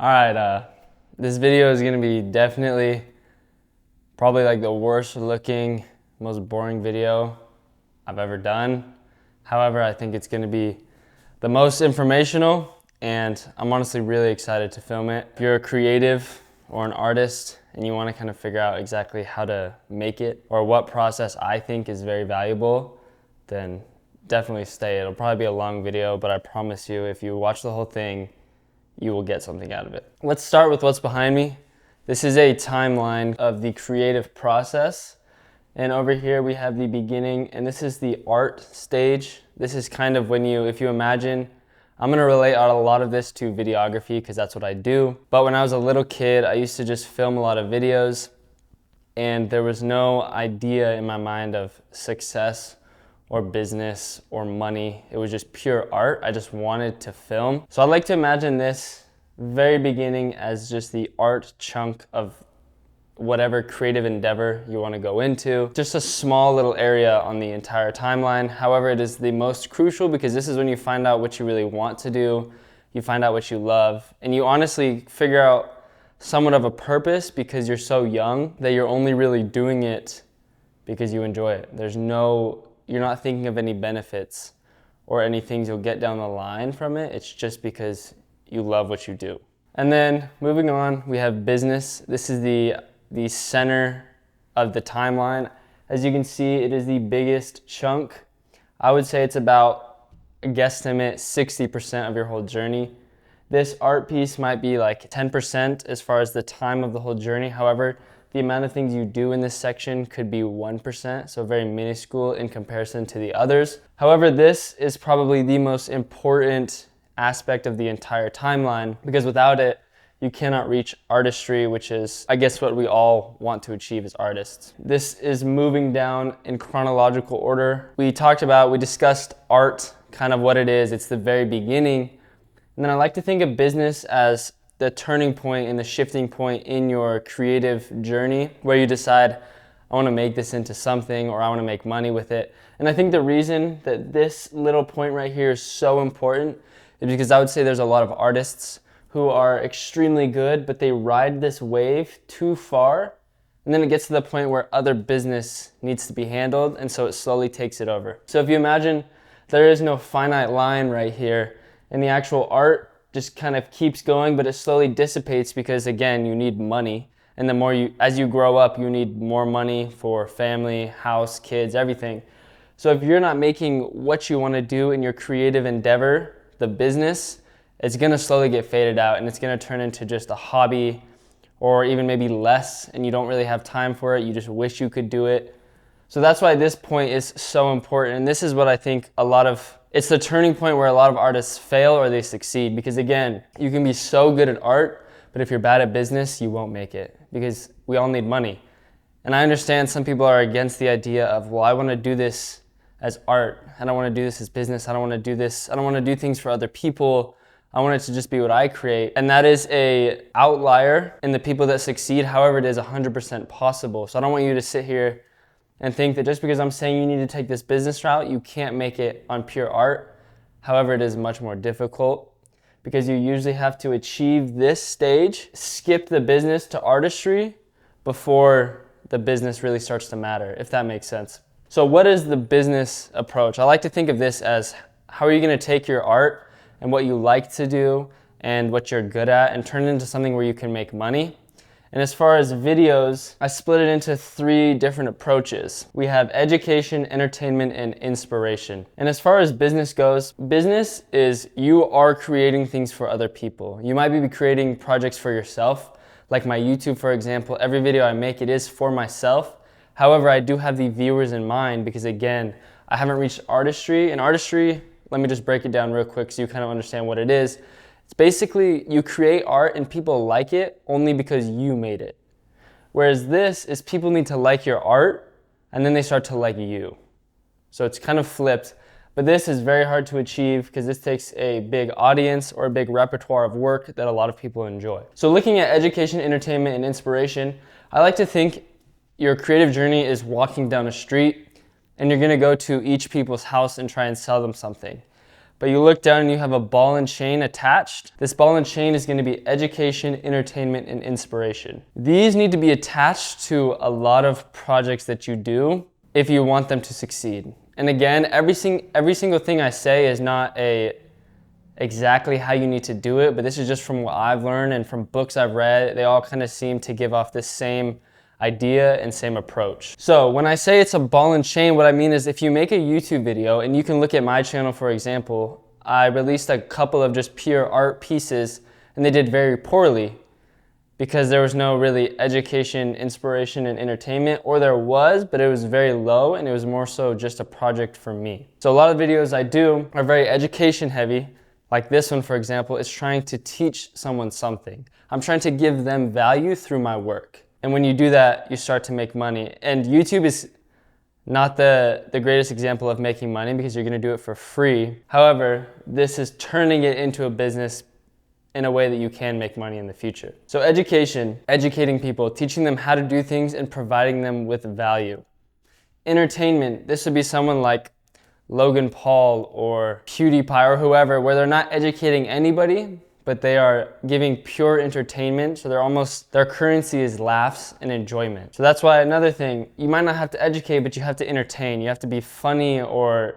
All right, this video is gonna be definitely probably like the worst looking, most boring video I've ever done. However, I think it's gonna be the most informational, and I'm honestly really excited to film it. If you're a creative or an artist and you wanna kind of figure out exactly how to make it or what process I think is very valuable, then definitely stay. It'll probably be a long video, but I promise you, if you watch the whole thing, you will get something out of it. Let's start with what's behind me. This is a timeline of the creative process. And over here we have the beginning, and this is the art stage. This is kind of when if you imagine, I'm gonna relate a lot of this to videography because that's what I do. But when I was a little kid, I used to just film a lot of videos, and there was no idea in my mind of success or business or money. It was just pure art. I just wanted to film. So I'd like to imagine this very beginning as just the art chunk of whatever creative endeavor you want to go into. Just a small little area on the entire timeline. However, it is the most crucial because this is when you find out what you really want to do, you find out what you love, and you honestly figure out somewhat of a purpose because you're so young that you're only really doing it because you enjoy it. You're not thinking of any benefits or any things you'll get down the line from it. It's just because you love what you do. And then moving on, we have business. This is the center of the timeline. As you can see, it is the biggest chunk. I would say it's about, a guesstimate, 60% of your whole journey. This art piece might be like 10% as far as the time of the whole journey. However, the amount of things you do in this section could be 1%, so very minuscule in comparison to the others. However, this is probably the most important aspect of the entire timeline because without it, you cannot reach artistry, which is, I guess, what we all want to achieve as artists. This is moving down in chronological order. We discussed art, kind of what it is. It's the very beginning. And then I like to think of business as the turning point and the shifting point in your creative journey where you decide, I want to make this into something or I want to make money with it. And I think the reason that this little point right here is so important is because I would say there's a lot of artists who are extremely good, but they ride this wave too far, and then it gets to the point where other business needs to be handled, and so it slowly takes it over. So if you imagine there is no finite line right here, and the actual art just kind of keeps going, but it slowly dissipates because, again, you need money. And the more as you grow up, you need more money for family, house, kids, everything. So if you're not making what you want to do in your creative endeavor, the business, it's going to slowly get faded out and it's going to turn into just a hobby or even maybe less, and you don't really have time for it. You just wish you could do it. So that's why this point is so important. And this is what I think it's the turning point where a lot of artists fail or they succeed because, again, you can be so good at art, but if you're bad at business, you won't make it because we all need money. And I understand some people are against the idea of, well, I want to do this as art. I don't want to do this as business. I don't want to do this. I don't want to do things for other people. I want it to just be what I create. And that is an outlier in the people that succeed. However, it is 100% possible. So I don't want you to sit here and think that just because I'm saying you need to take this business route, you can't make it on pure art. However, it is much more difficult because you usually have to achieve this stage, skip the business to artistry before the business really starts to matter, if that makes sense. So what is the business approach? I like to think of this as how are you going to take your art and what you like to do and what you're good at and turn it into something where you can make money. And as far as videos, I split it into 3 different approaches. We have education, entertainment, and inspiration. And as far as business goes, business is you are creating things for other people. You might be creating projects for yourself, like my YouTube, for example. Every video I make, it is for myself. However, I do have the viewers in mind because, again, I haven't reached artistry. And artistry, let me just break it down real quick so you kind of understand what it is. It's basically you create art and people like it only because you made it. Whereas this is people need to like your art and then they start to like you. So it's kind of flipped, but this is very hard to achieve because this takes a big audience or a big repertoire of work that a lot of people enjoy. So looking at education, entertainment, and inspiration, I like to think your creative journey is walking down a street and you're gonna go to each people's house and try and sell them something. but you look down and you have a ball and chain attached. This ball and chain is going to be education, entertainment, and inspiration. These need to be attached to a lot of projects that you do if you want them to succeed. And again, every single thing I say is not exactly how you need to do it, but this is just from what I've learned and from books I've read. They all kind of seem to give off this same idea and same approach. So when I say it's a ball and chain, what I mean is if you make a YouTube video, and you can look at my channel for example, I released a couple of just pure art pieces and they did very poorly because there was no really education, inspiration, and entertainment, or there was, but it was very low and it was more so just a project for me. So a lot of videos I do are very education heavy. Like this one, for example, is trying to teach someone something. I'm trying to give them value through my work. And when you do that, you start to make money. And YouTube is not the greatest example of making money because you're gonna do it for free. However, this is turning it into a business in a way that you can make money in the future. So education, educating people, teaching them how to do things and providing them with value. Entertainment, this would be someone like Logan Paul or PewDiePie or whoever, where they're not educating anybody, but they are giving pure entertainment. So their currency is laughs and enjoyment. So that's why another thing, you might not have to educate, but you have to entertain. You have to be funny or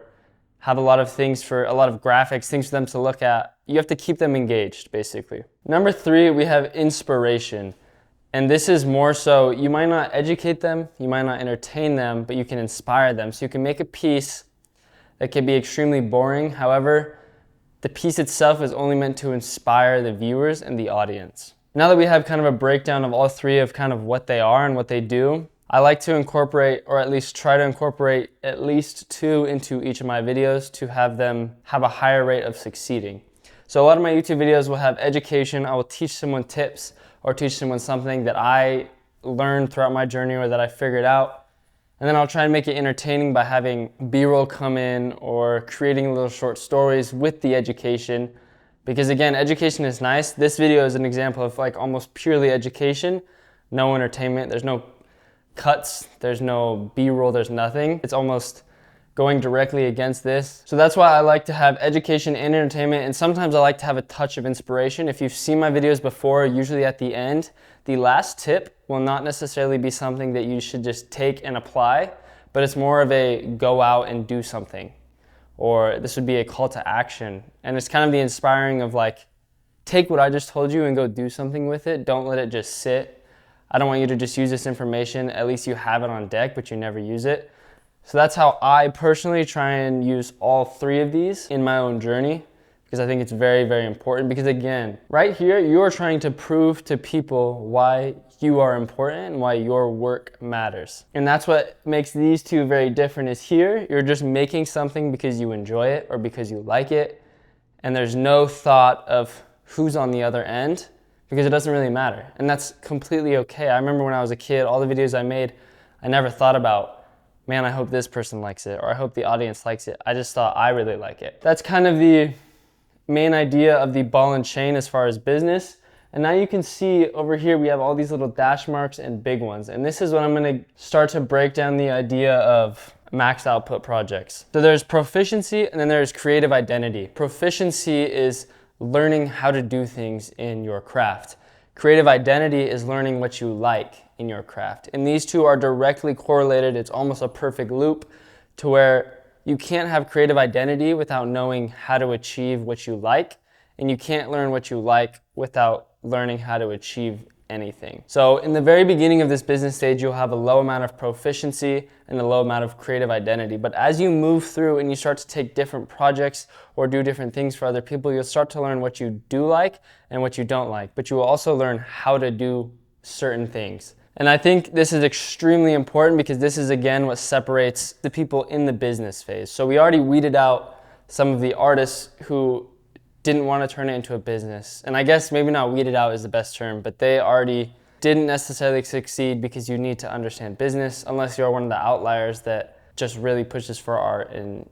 have a lot of graphics, things for them to look at. You have to keep them engaged, basically. Number 3, we have inspiration. And this is more so, you might not educate them, you might not entertain them, but you can inspire them. So you can make a piece that can be extremely boring. However, the piece itself is only meant to inspire the viewers and the audience. Now that we have kind of a breakdown of all 3 of kind of what they are and what they do, I like to incorporate, or at least try to incorporate, at least 2 into each of my videos to have them have a higher rate of succeeding. So a lot of my YouTube videos will have education. I will teach someone tips or teach someone something that I learned throughout my journey or that I figured out. And then I'll try and make it entertaining by having B-roll come in or creating little short stories with the education. Because again, education is nice. This video is an example of like almost purely education, no entertainment. There's no cuts, there's no B-roll, there's nothing. It's almost going directly against this. So that's why I like to have education and entertainment, and sometimes I like to have a touch of inspiration. If you've seen my videos before, usually at the end, the last tip will not necessarily be something that you should just take and apply, but it's more of a go out and do something. Or this would be a call to action. And it's kind of the inspiring of like, take what I just told you and go do something with it. Don't let it just sit. I don't want you to just use this information. At least you have it on deck, but you never use it. So that's how I personally try and use all 3 of these in my own journey, because I think it's very, very important. Because again, right here, you are trying to prove to people why you are important and why your work matters. And that's what makes these 2 very different. Is here, you're just making something because you enjoy it or because you like it. And there's no thought of who's on the other end, because it doesn't really matter. And that's completely okay. I remember when I was a kid, all the videos I made, I never thought about, man, I hope this person likes it, or I hope the audience likes it. I just thought I really like it. That's kind of the main idea of the ball and chain as far as business. And now you can see over here, we have all these little dash marks and big ones. And this is what I'm gonna start to break down the idea of max output projects. So there's proficiency and then there's creative identity. Proficiency is learning how to do things in your craft. Creative identity is learning what you like in your craft. And these 2 are directly correlated. It's almost a perfect loop to where you can't have creative identity without knowing how to achieve what you like. And you can't learn what you like without learning how to achieve anything. So in the very beginning of this business stage, you'll have a low amount of proficiency and a low amount of creative identity. But as you move through and you start to take different projects or do different things for other people, you'll start to learn what you do like and what you don't like. But you will also learn how to do certain things. And I think this is extremely important because this is, again, what separates the people in the business phase. So we already weeded out some of the artists who didn't want to turn it into a business. And I guess maybe not weeded out is the best term, but they already didn't necessarily succeed because you need to understand business, unless you're one of the outliers that just really pushes for art and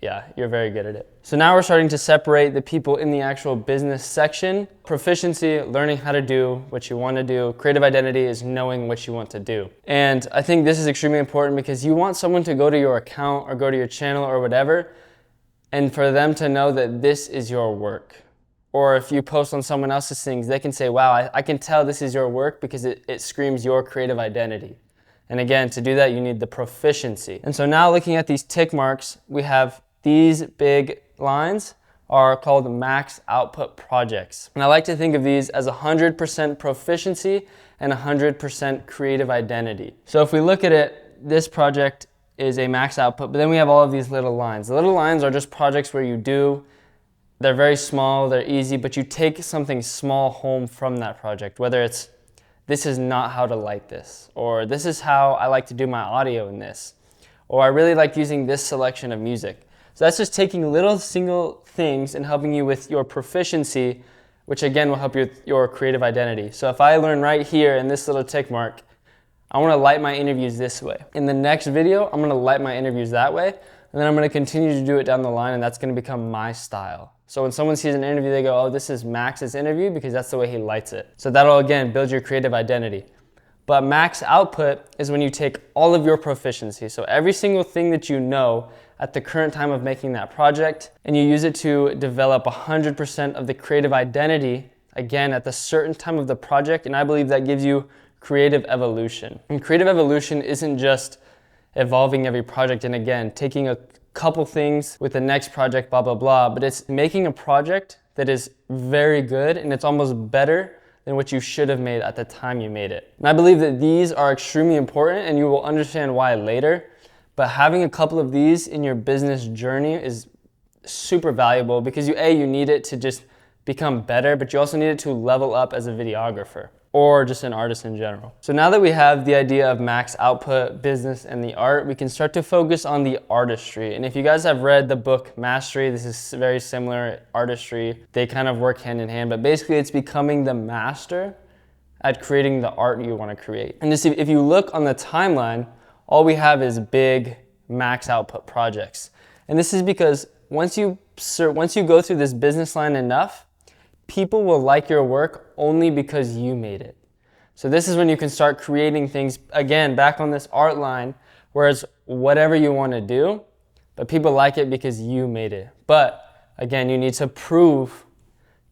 yeah, you're very good at it. So now we're starting to separate the people in the actual business section. Proficiency, learning how to do what you want to do. Creative identity is knowing what you want to do. And I think this is extremely important because you want someone to go to your account or go to your channel or whatever and for them to know that this is your work. Or if you post on someone else's things, they can say, wow, I can tell this is your work because it screams your creative identity. And again, to do that, you need the proficiency. And so now looking at these tick marks, we have these big lines are called max output projects. And I like to think of these as 100% proficiency and 100% creative identity. So if we look at it, this project is a max output, but then we have all of these little lines. The little lines are just projects where they're very small, they're easy, but you take something small home from that project, whether it's, this is not how to light this, or this is how I like to do my audio in this, or I really like using this selection of music. So that's just taking little single things and helping you with your proficiency, which again will help you with your creative identity. So if I learn right here in this little tick mark, I want to light my interviews this way. In the next video, I'm going to light my interviews that way, and then I'm going to continue to do it down the line, and that's going to become my style. So when someone sees an interview, they go, oh, this is Max's interview because that's the way he lights it. So that'll, again, build your creative identity. But max output is when you take all of your proficiency, so every single thing that you know at the current time of making that project, and you use it to develop 100% of the creative identity, again, at the certain time of the project, and I believe that gives you creative evolution. And creative evolution isn't just evolving every project and again, taking a couple things with the next project, blah, blah, blah, but it's making a project that is very good and it's almost better than what you should have made at the time you made it. And I believe that these are extremely important and you will understand why later, but having a couple of these in your business journey is super valuable because you need it to just become better, but you also need it to level up as a videographer or just an artist in general. So now that we have the idea of max output, business, and the art, we can start to focus on the artistry. And if you guys have read the book Mastery, this is very similar, artistry. They kind of work hand in hand, but basically it's becoming the master at creating the art you want to create. And just if you look on the timeline, all we have is big max output projects. And this is because once you go through this business line enough, people will like your work only because you made it. So this is when you can start creating things, again, back on this art line, where it's whatever you want to do, but people like it because you made it. But again, you need to prove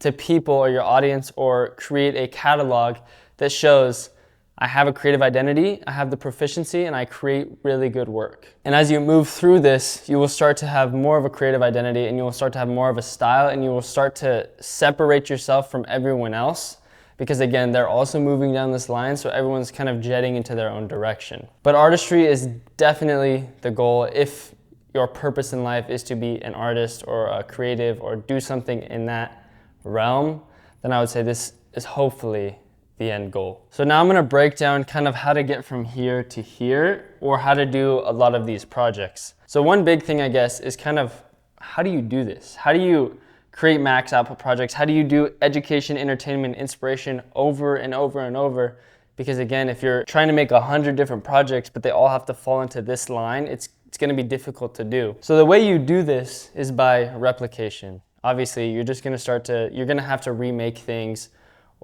to people or your audience or create a catalog that shows I have a creative identity, I have the proficiency, and I create really good work. And as you move through this, you will start to have more of a creative identity and you will start to have more of a style and you will start to separate yourself from everyone else because again, they're also moving down this line, so everyone's kind of jetting into their own direction. But artistry is definitely the goal if your purpose in life is to be an artist or a creative or do something in that realm, then I would say this is hopefully the end goal. So now I'm going to break down kind of how to get from here to here or how to do a lot of these projects. So one big thing I guess is kind of how do you do this? How do you create max output projects? How do you do education, entertainment, inspiration over and over and over? Because again, if you're trying to make 100 different projects, but they all have to fall into this line, it's going to be difficult to do. So the way you do this is by replication. Obviously, you're going to have to remake things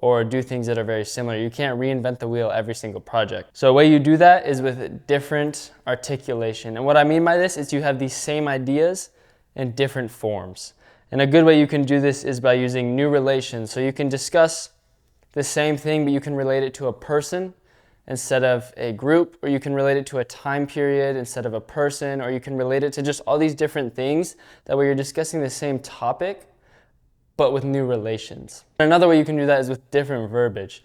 or do things that are very similar. You can't reinvent the wheel every single project. So the way you do that is with different articulation. And what I mean by this is you have these same ideas in different forms. And a good way you can do this is by using new relations. So you can discuss the same thing, but you can relate it to a person instead of a group, or you can relate it to a time period instead of a person, or you can relate it to just all these different things. That way you're discussing the same topic, but with new relations. Another way you can do that is with different verbiage.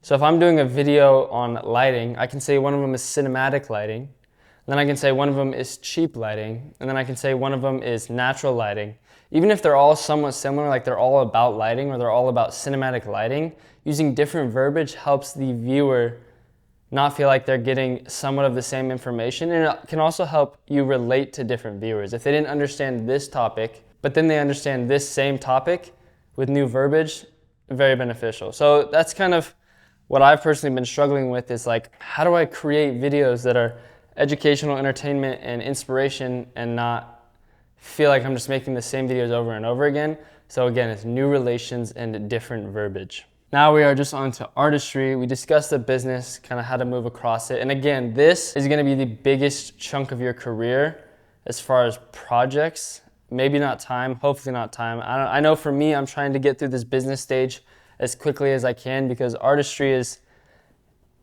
So if I'm doing a video on lighting, I can say one of them is cinematic lighting, then I can say one of them is cheap lighting, and then I can say one of them is natural lighting. Even if they're all somewhat similar, like they're all about lighting or they're all about cinematic lighting, using different verbiage helps the viewer not feel like they're getting somewhat of the same information, and it can also help you relate to different viewers. If they didn't understand this topic, but then they understand this same topic with new verbiage, very beneficial. So that's kind of what I've personally been struggling with is like, how do I create videos that are educational, entertainment, and inspiration and not feel like I'm just making the same videos over and over again? So again, it's new relations and different verbiage. Now we are just on to artistry. We discussed the business, kind of how to move across it. And again, this is gonna be the biggest chunk of your career as far as projects, maybe not time, hopefully not time. I know for me, I'm trying to get through this business stage as quickly as I can, because artistry is,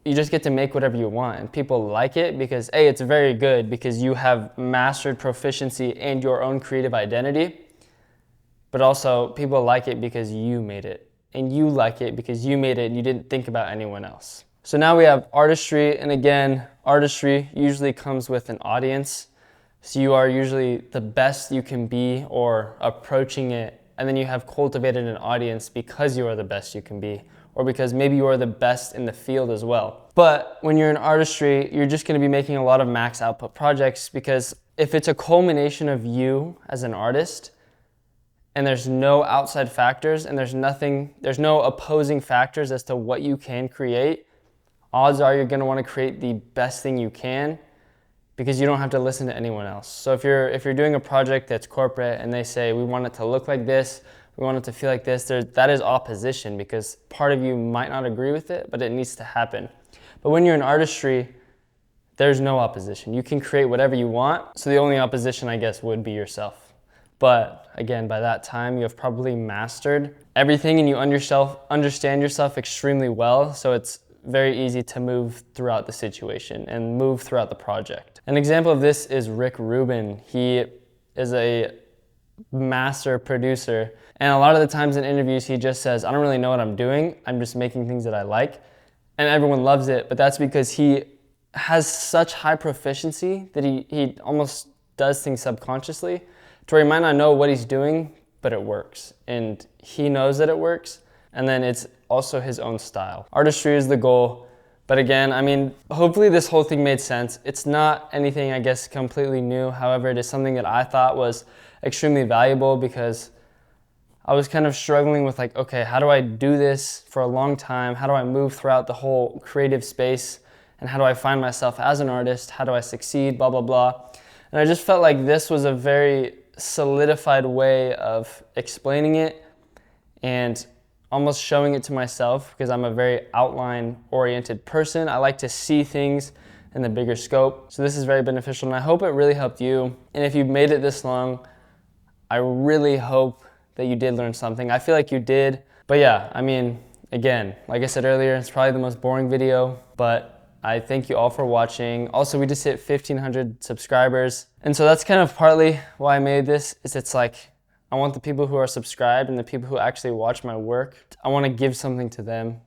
you just get to make whatever you want, and people like it because A, it's very good because you have mastered proficiency and your own creative identity, but also people like it because you made it, and you like it because you made it and you didn't think about anyone else. So now we have artistry, and again, artistry usually comes with an audience. So you are usually the best you can be or approaching it, and then you have cultivated an audience because you are the best you can be, or because maybe you are the best in the field as well. But when you're in artistry, you're just gonna be making a lot of max output projects, because if it's a culmination of you as an artist, and there's no outside factors, and there's no opposing factors as to what you can create, odds are you're gonna wanna create the best thing you can, because you don't have to listen to anyone else. So if you're doing a project that's corporate and they say, we want it to look like this, we want it to feel like this, that is opposition, because part of you might not agree with it, but it needs to happen. But when you're in artistry, there's no opposition. You can create whatever you want. So the only opposition, I guess, would be yourself. But again, by that time, you have probably mastered everything and you understand yourself extremely well. So it's very easy to move throughout the situation and move throughout the project. An example of this is Rick Rubin. He is a master producer, and a lot of the times in interviews he just says, I don't really know what I'm doing, I'm just making things that I like, and everyone loves it. But that's because he has such high proficiency that he almost does things subconsciously to where he might not know what he's doing, but it works, and he knows that it works, and then it's also his own style. Artistry is the goal. But again, I mean, hopefully this whole thing made sense. It's not anything, I guess, completely new. However, it is something that I thought was extremely valuable, because I was kind of struggling with like, okay, how do I do this for a long time? How do I move throughout the whole creative space? And how do I find myself as an artist? How do I succeed? Blah, blah, blah. And I just felt like this was a very solidified way of explaining it and almost showing it to myself, because I'm a very outline-oriented person. I like to see things in the bigger scope. So this is very beneficial, and I hope it really helped you. And if you've made it this long, I really hope that you did learn something. I feel like you did. But yeah, I mean, again, like I said earlier, it's probably the most boring video, but I thank you all for watching. Also, we just hit 1,500 subscribers. And so that's kind of partly why I made this, is it's like, I want the people who are subscribed and the people who actually watch my work, I want to give something to them.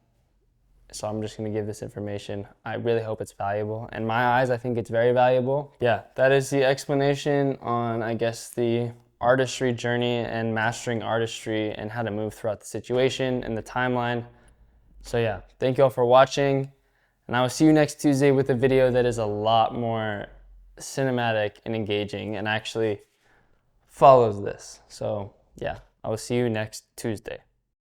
So I'm just going to give this information. I really hope it's valuable. In my eyes, I think it's very valuable. Yeah, that is the explanation on, I guess, the artistry journey and mastering artistry and how to move throughout the situation and the timeline. So yeah, thank you all for watching. And I will see you next Tuesday with a video that is a lot more cinematic and engaging and actually follows this. So yeah, I will see you next Tuesday.